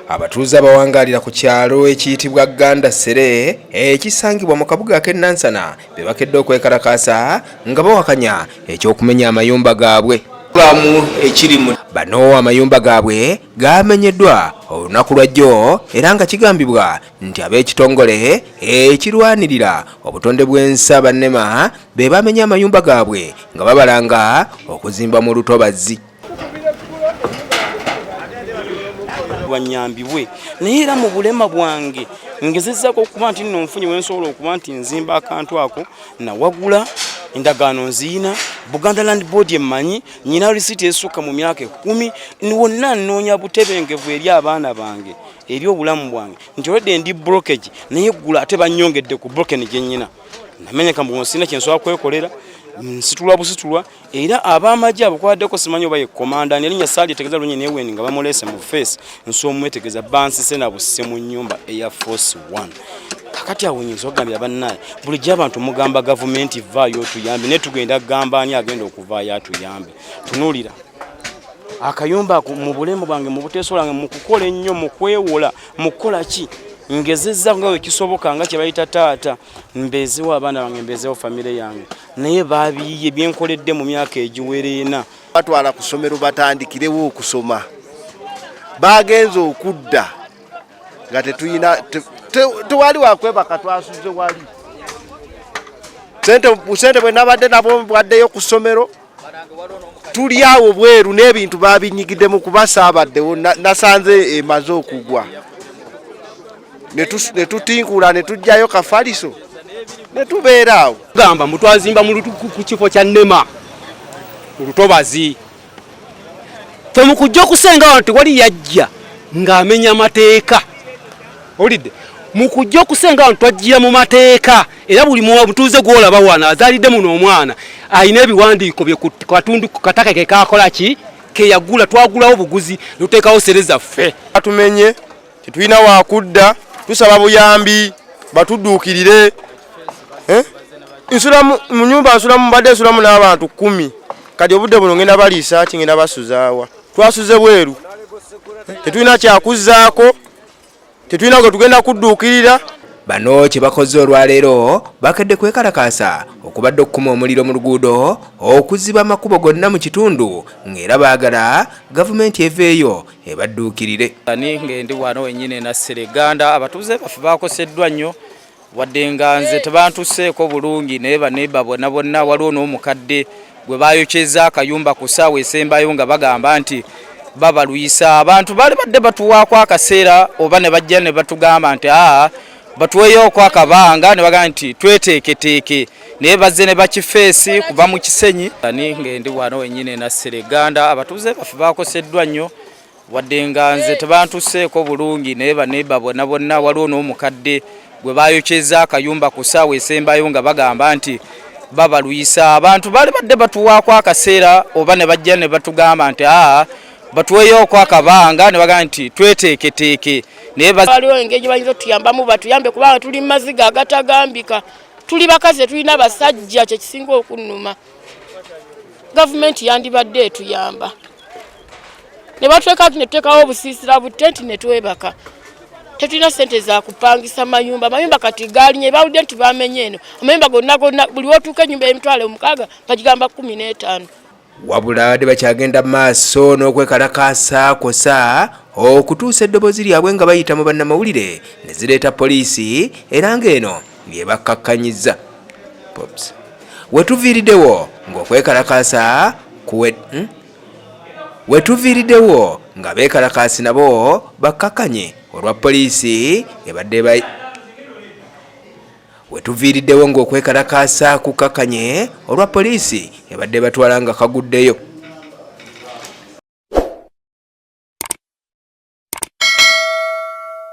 Abatuuze abawangalira ku kyalo ekiyitibwa Ganda Sere ekisangibwa mu kabuga k'e Nansana bebakedde okwekalakaasa nga bawakanya ekyokumenya amayumba gaabwe. Bano amayumba gaabwe gamenyeddwa olunaku lwa jjo era nga kigambibwa nti ab'ekitongole ekirwanirira obutonde bw'ensi abannema be bamenya amayumba gaabwe nga babalanga okuzimba mu lutobazi. Wanyambibwe naye era mu bulema bwange ngezezzaako okuba nti nno nfunye wensobola okuba nti nzimba akantu ako nawagula endagaano nziina Buganda Land Board emmanyi nyina risiti esukka mu myaka 10 wonna nnoonya butebengevu eri abaana bange eri obulamu bwange nti olwedde ndi blockage naye gula ate bannyongedde ku broken gye nnyina namenyeka mbu nsina kyensobola kwekolera nsitulwa busitulwa era abamajja abakwaddeko simanyi oba ye komanda nerinnya Sali etegeza lunye neweni nga bamulese mu face nsomwetegeza bansise na busse mu nnyumba Air Force 1 kakati awo nyinza okugambira bannaye bulijjo abantu mugamba gavumenti vaayo tuyambe ne tugenda kugamba ani agenda okuvaayo atuyambe tunuulira akayumba mu bulemu bwange mu buteesolange mu kukola ennyo mu kwewola mu kukola ki ngezezza nga wekisoboka nga kye bayita taata mbeezewo abaana bange mbeezewo famire yange naye baabiye byenkoledde mu myaka egiwereena batwala ku ssomero batandikirewo okusoma bagenze okudda nga tetuyina tewali wakwebaka twasuze wali sente bwe nabadde nabo bwaddeyo ku ssomero tuli awo bweru n'ebintu babinyigiddemu kuba saabaddewo nasanze emaze okugwa ne tutinkula ne tujjayo kafaliso ne tubeera awo gamba mutwazimba ku kifo kya nnema olutobazi fe mukujja okusenga nti wali yajja ng'amenya mateeka olidde mukujja okusenga nti twajjira mu mateeka era buli mutuuze gwolaba wana azaalidde muno omwana ayina ebiwandiiko bye katundu kataka ke kakola ki ke yagula twagulawo buguzi luteekawo sere zaffe atumenye tetulina wakudda tusaba buyambi batudduukirire nsula mu nyumba nsulamu badde nsulamu n'abantu 10 kati obudde buno ngenda baliisa ki ngenda basuzaawa twasuze bweru tetulina kyakuzzaako tetulina gwe tugenda kudduukirira. Bano kye bakoze olwaleero bakedde kwekalakaasa okubadde okukuma omuliro mu luguudo okuziba amakubo gonna mu kitundu ng'era baagala gavumenti eveeyo ebadduukirire. Ani ng'endi wano wennyini nassere Ganda abatuuze baffe bakoseddwa nnyo wadde nga nze tebantuseeko bulungi naye baneiba bonna waliwo n'omukadde gwe baayokyeza akayumba ku ssaawa esembayo nga bagamba nti babalwisa abantu bali badde batuwaako akaseera oba ne bajja ne batugamba nti batuweeyo akabanga ne bagamba nti tweteeketeeke naye bazze ne bakifeesi kuva mu kisenyi. Ani ng'endi wano wennyini nassere Ganda abatuuze baffe bakoseddwa nnyo wadde nga nze tebantuseeko bulungi naye baneiba bonna waliwo n'omukadde gwe baayokyeza akayumba ku ssaawa esembayo nga bagamba nti babalwisa abantu bali badde batuwaako akaseera oba ne bajja ne batugamba nti batuweeyo akabanga ne bagamba nti tweteeketeeke naye waliwo engeri bayinza otuyambamu batuyambe kubanga tuli maziga agatagambika tuli bakazi tulina abasajja kyekisinga okunnuma gavumenti yandibadde etuyamba ne batuleka netuteekawo obusiisira butenti ne twebaka tetulina ssente za kupangisa mayumba kati gaalinye bawulidde nti bamenye eno amayumba gonna buli wotuuka ennyumba emitwalo 6 bagigamba 15. Wabula de bakyagenda maaso n'okwekalakaasa kosa okutuusa eddoboozi lyabwe nga bayita mu bannamawulire ne zireeta poliisi era ng'eno lyebakkakkanyizza. Wetuviiriddewo ng'okwekalakaasa wetuviiriddewo nga beekalakaasi nabo bakkakkanye olwa poliisi ebadde wetuviiriddewo ng'okwekalakaasa kukakkanye olwa poliisi ebadde batwala nga kaguddeyo.